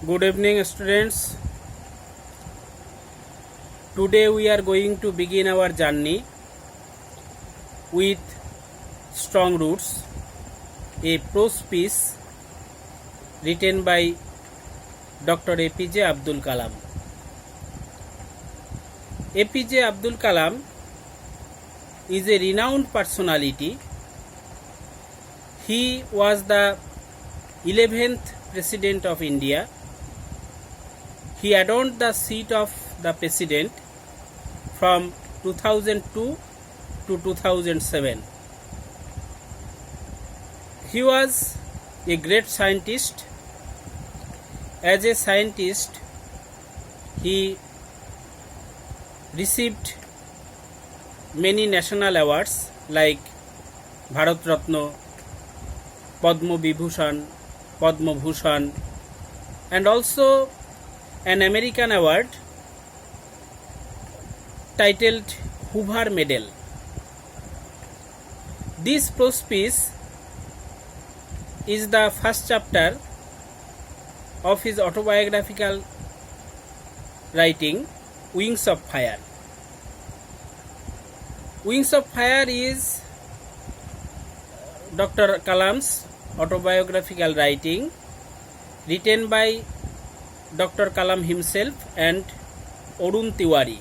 Good evening, students. Today we are going to begin our journey with Strong Roots, a prose piece written by Dr. APJ Abdul Kalam. APJ Abdul Kalam is a renowned personality. He was the 11th President of India. He adorned the seat of the President from 2002 to 2007. He was a great scientist. As a scientist, he received many national awards like Bharat Ratna, Padma Vibhushan, Padma Bhushan, and also an American award titled Hoover Medal. This prose piece is the first chapter of his autobiographical writing, Wings of Fire. Wings of Fire is Dr. Kalam's autobiographical writing written by Dr. Kalam himself and Arun Tiwari.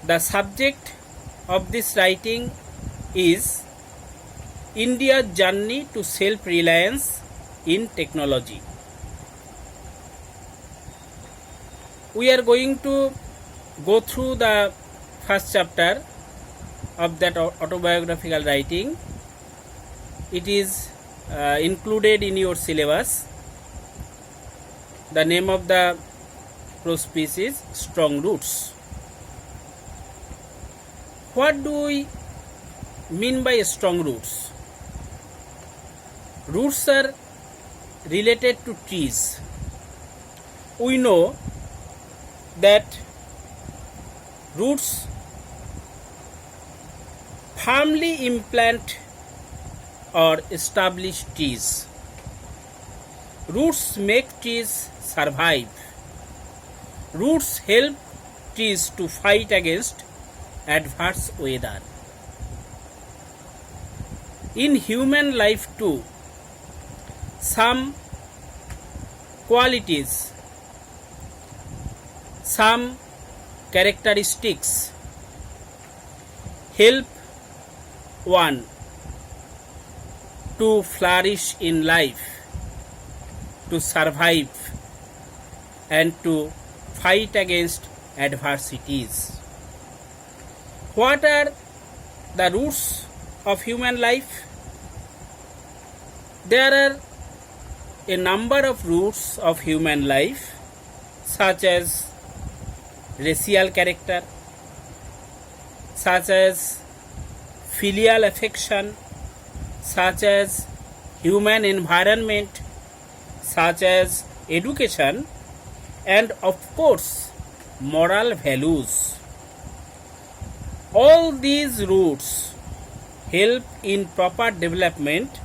The subject of this writing is India's journey to self-reliance in technology. We are going to go through the first chapter of that autobiographical writing. It is included in your syllabus. The name of the prose piece is Strong Roots. What do we mean by strong roots? Roots are related to trees. We know that roots firmly implant or establish trees. Roots make trees survive. Roots help trees to fight against adverse weather. In human life too, some qualities, some characteristics help one to flourish in life, to survive, and to fight against adversities. What are the roots of human life? There are a number of roots of human life, such as racial character, such as filial affection, such as human environment, such as education, and of course moral values. All these roots help in proper development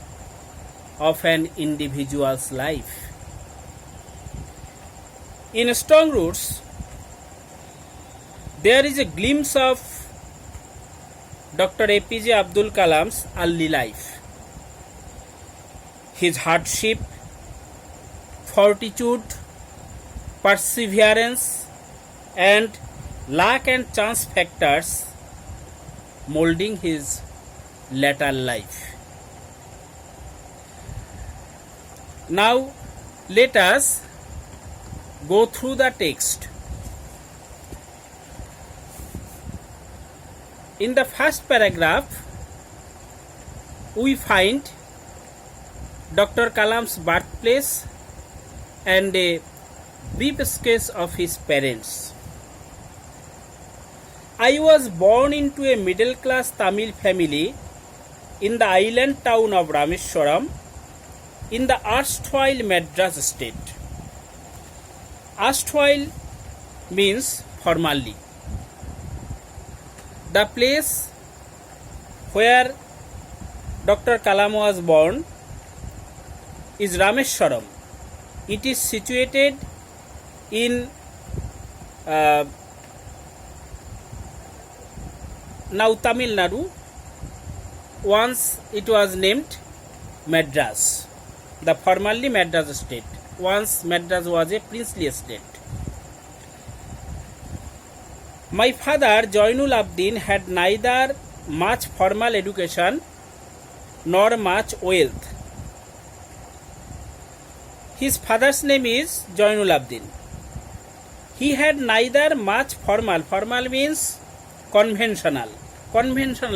of an individual's life. In Strong Roots, there is a glimpse of Dr. APJ Abdul Kalam's early life. His hardship, fortitude, perseverance, and luck and chance factors molding his later life. Now let us go through the text. In the first paragraph, we find Dr. Kalam's birthplace and a brief sketch of his parents. I was born into a middle-class Tamil family in the island town of Rameswaram in the erstwhile Madras state. Erstwhile means formerly. The place where Dr. Kalam was born is Rameswaram, It is situated in now Tamil Nadu. Once it was named Madras, the formerly Madras state. Once Madras was a princely state. My father Joinul Abdin had neither much formal education nor much wealth. His father's name is Joinul Abdin. He had neither much formal means conventional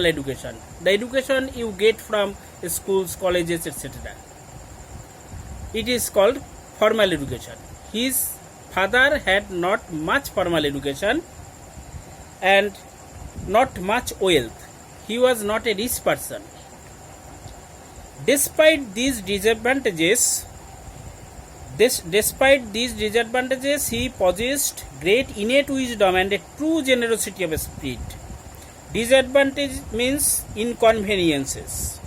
education, the education you get from schools, colleges, etc. It is called formal education. His father had not much formal education and not much wealth. He was not a rich person. Despite these disadvantages, he possessed great innate wisdom and a true generosity of spirit. Disadvantage means inconveniences.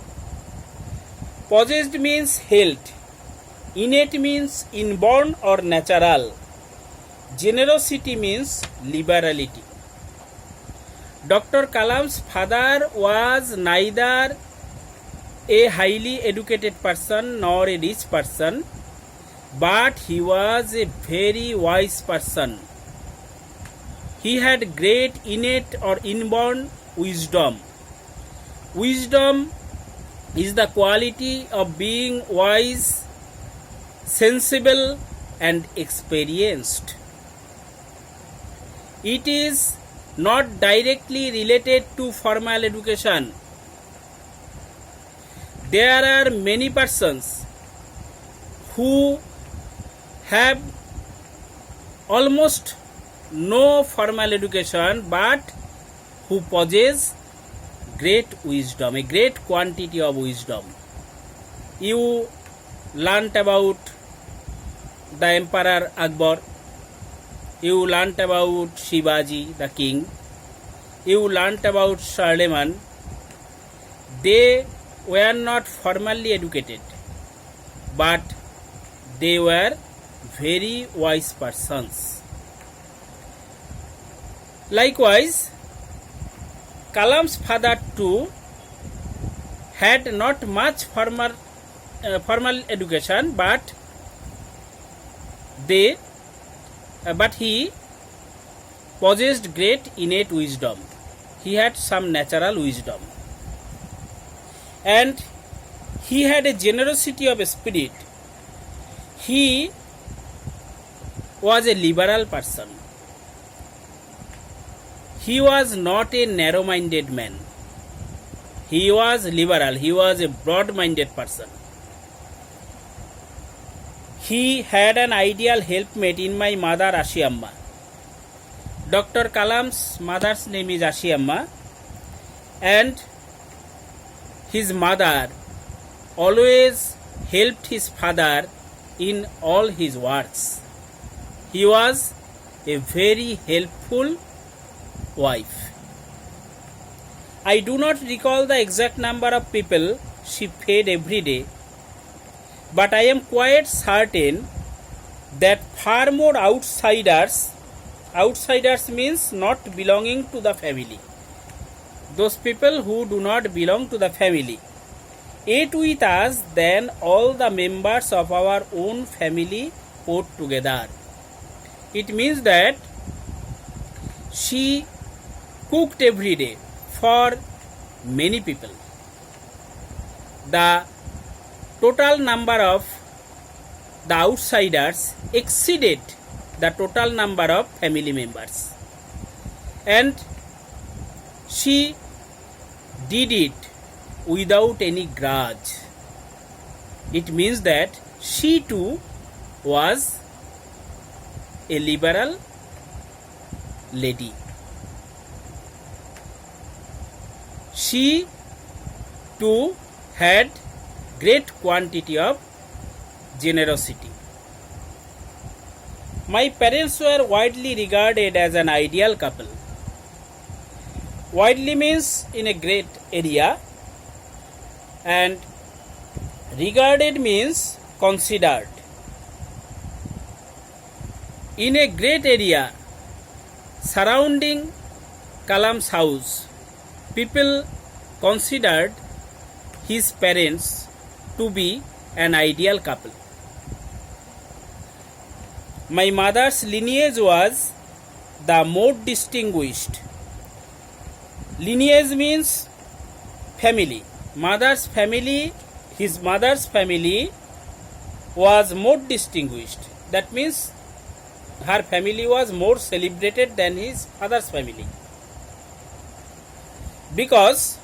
Possessed means held. Innate means inborn or natural. Generosity means liberality. Dr. Kalam's father was neither a highly educated person nor a rich person, but he was a very wise person. He had great innate or inborn wisdom. Wisdom is the quality of being wise, sensible, and experienced. It is not directly related to formal education. There are many persons who have almost no formal education but who possess great wisdom, a great quantity of wisdom. You learnt about the Emperor Akbar, you learnt about Shivaji the king, you learnt about Charlemagne. They were not formally educated, but they were very wise persons. Likewise, Kalam's father too had not much formal education, but he possessed great innate wisdom. He had some natural wisdom, and he had a generosity of spirit. He was a liberal person. He was not a narrow-minded man. He was liberal. He was a broad-minded person. He had an ideal helpmate in my mother Ashiamma. Dr. Kalam's mother's name is Ashiamma, and his mother always helped his father in all his works. He was a very helpful wife. I do not recall the exact number of people she fed every day, but I am quite certain that far more outsiders means not belonging to the family, those people who do not belong to the family, ate with us than all the members of our own family put together. It means that she cooked every day for many people. The total number of the outsiders exceeded the total number of family members, and she did it without any grudge. It means that she too was a liberal lady. She too had great quantity of generosity. My parents were widely regarded as an ideal couple. Widely means in a great area, and regarded means considered. In a great area surrounding Kalam's house, people considered his parents to be an ideal couple. My mother's lineage was the more distinguished. Lineage means family. His mother's family was more distinguished. That means her family was more celebrated than his father's family. Because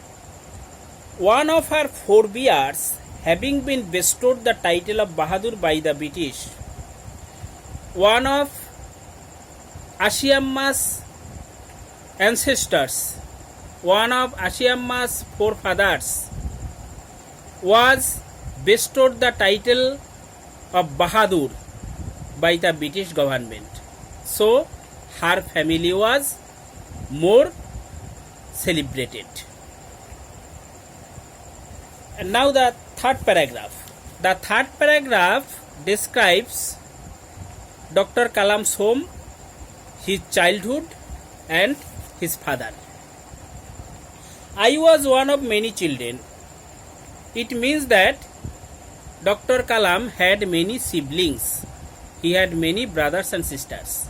one of her forebears, having been bestowed the title of Bahadur by the British, one of Ashiamma's ancestors, one of Ashiamma's forefathers, was bestowed the title of Bahadur by the British government. So her family was more celebrated. And now the third paragraph. The third paragraph describes Dr. Kalam's home, his childhood and his father. I was one of many children. It means that Dr. Kalam had many siblings. He had many brothers and sisters.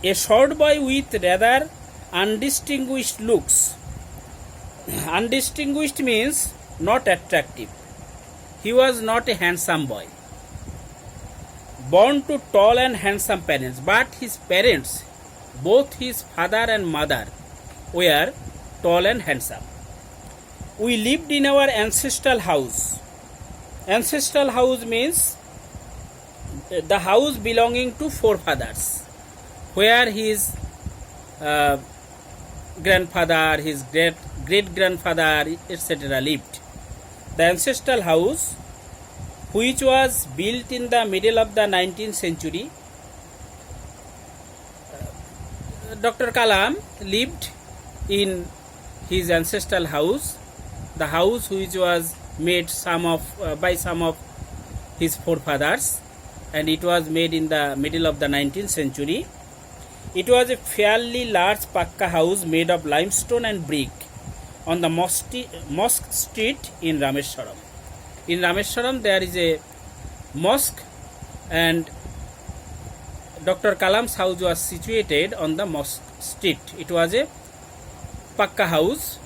A short boy with rather undistinguished looks. Undistinguished means not attractive. He was not a handsome boy. Born to tall and handsome parents, but his parents, both his father and mother, were tall and handsome. We lived in our ancestral house. Ancestral house means the house belonging to forefathers, where his grandfather, his great grandfather, etc. lived. The ancestral house, which was built in the middle of the 19th century, Dr. Kalam lived in his ancestral house, the house which was made by some of his forefathers, and it was made in the middle of the 19th century. It was a fairly large pakka house made of limestone and brick on the mosque street in Rameshwaram. In Rameshwaram there is a mosque, and Dr. Kalam's house was situated on the mosque street. It was a pakka house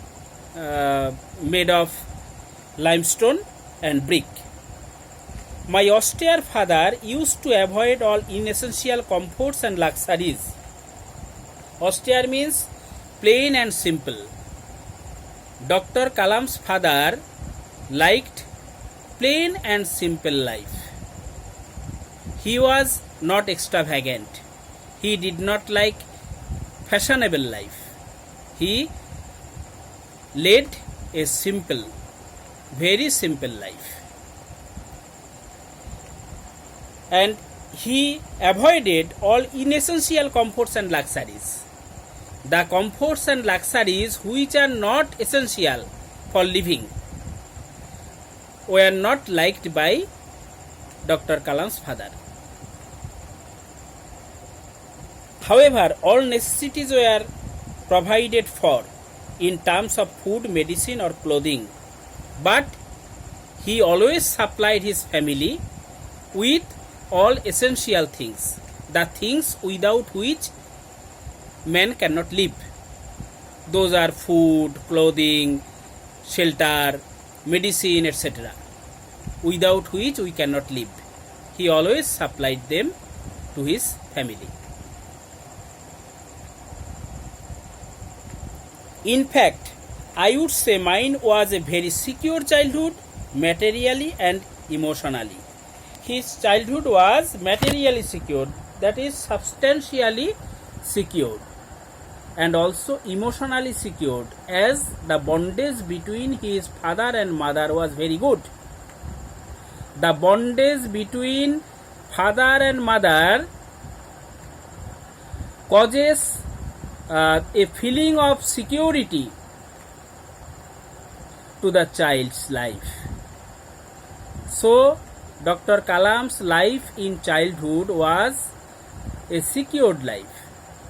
made of limestone and brick. My austere father used to avoid all inessential comforts and luxuries. Austere means plain and simple. Dr. Kalam's father liked plain and simple life. He was not extravagant. He did not like fashionable life. He led a simple, very simple life. And he avoided all inessential comforts and luxuries. The comforts and luxuries which are not essential for living were not liked by Dr. Kalam's father. However, all necessities were provided for in terms of food, medicine or clothing, but he always supplied his family with all essential things, the things without which man cannot live. Those are food, clothing, shelter, medicine, etc., without which we cannot live. He always supplied them to his family. In fact, I would say mine was a very secure childhood, materially and emotionally. His childhood was materially secured, that is substantially secured, and also emotionally secured, as the bondage between his father and mother was very good. The bondage between father and mother causes a feeling of security to the child's life. So Dr. Kalam's life in childhood was a secured life.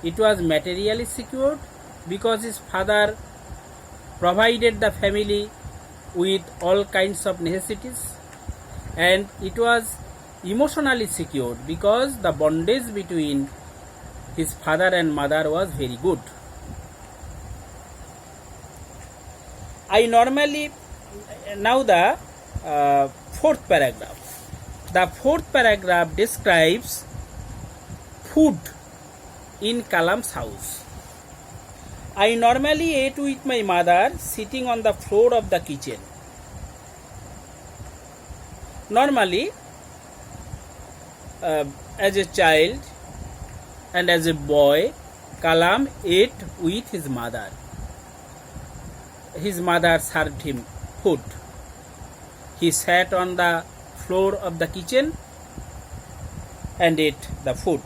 It was materially secured because his father provided the family with all kinds of necessities, and it was emotionally secured because the bondage between his father and mother was very good. I normally now the fourth paragraph. The fourth paragraph describes food in Kalam's house. I normally ate with my mother sitting on the floor of the kitchen. Normally, as a child and as a boy, Kalam ate with his mother. His mother served him food. He sat on the floor of the kitchen and ate the food.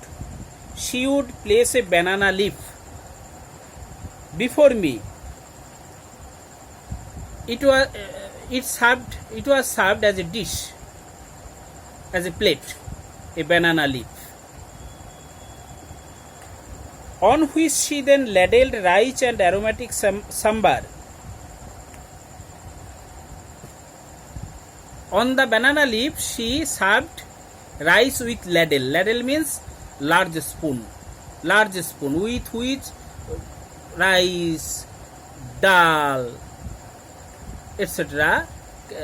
She would place a banana leaf before me. It was served as a dish, as a plate, a banana leaf, on which she then ladled rich and aromatic sambar. On the banana leaf, she served rice with ladle. Ladle means large spoon with which rice, dal, etc.,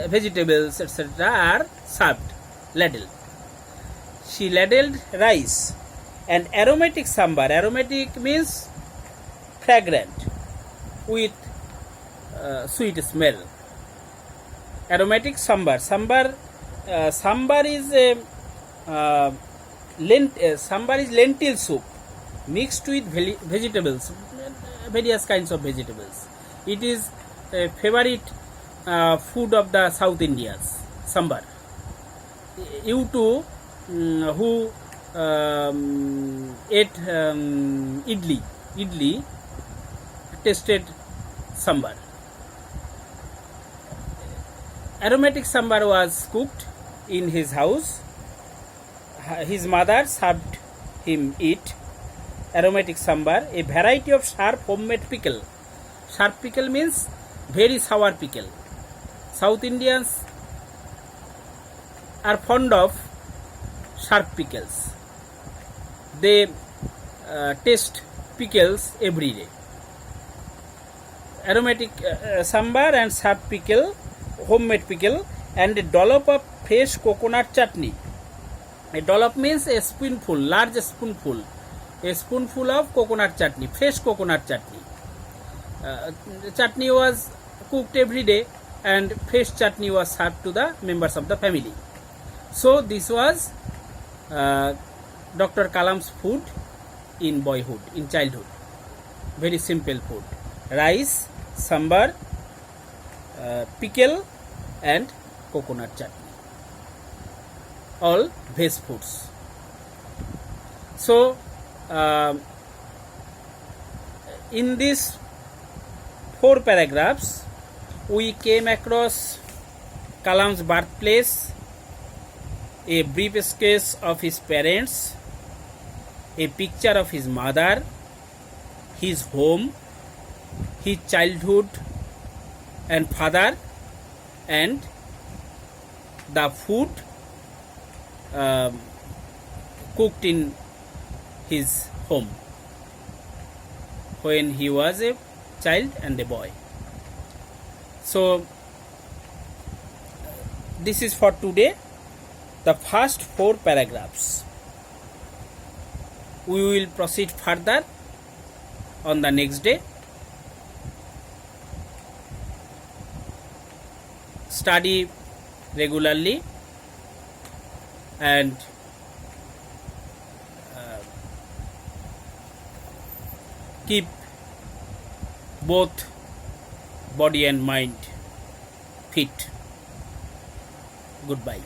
vegetables, etc., are served. Ladle. She ladled rice and aromatic sambar. Aromatic means fragrant with sweet smell. Aromatic sambar. Sambar is lentil soup mixed with vegetables, various kinds of vegetables. It is a favorite food of the South Indians. Sambar. You too, who ate idli, tasted sambar. Aromatic sambar was cooked in his house. His mother served him it. Aromatic sambar, a variety of sharp homemade pickle. Sharp pickle means very sour pickle. South Indians are fond of sharp pickles. They taste pickles every day. Aromatic sambar and sharp pickle, homemade pickle, and a dollop of fresh coconut chutney. A dollop means a spoonful, large spoonful. A spoonful of coconut chutney, fresh coconut chutney. The chutney was cooked every day and fresh chutney was served to the members of the family. So this was Dr. Kalam's food in boyhood, in childhood. Very simple food. Rice, sambar, pickle and coconut chutney. All veg foods. So in these 4 paragraphs we came across Kalam's birthplace, a brief sketch of his parents, a picture of his mother, his home, his childhood and father, and the food cooked in his home when he was a child and a boy. So this is for today, the first 4 paragraphs. We will proceed further on the next day. Study regularly and keep both body and mind fit. Goodbye.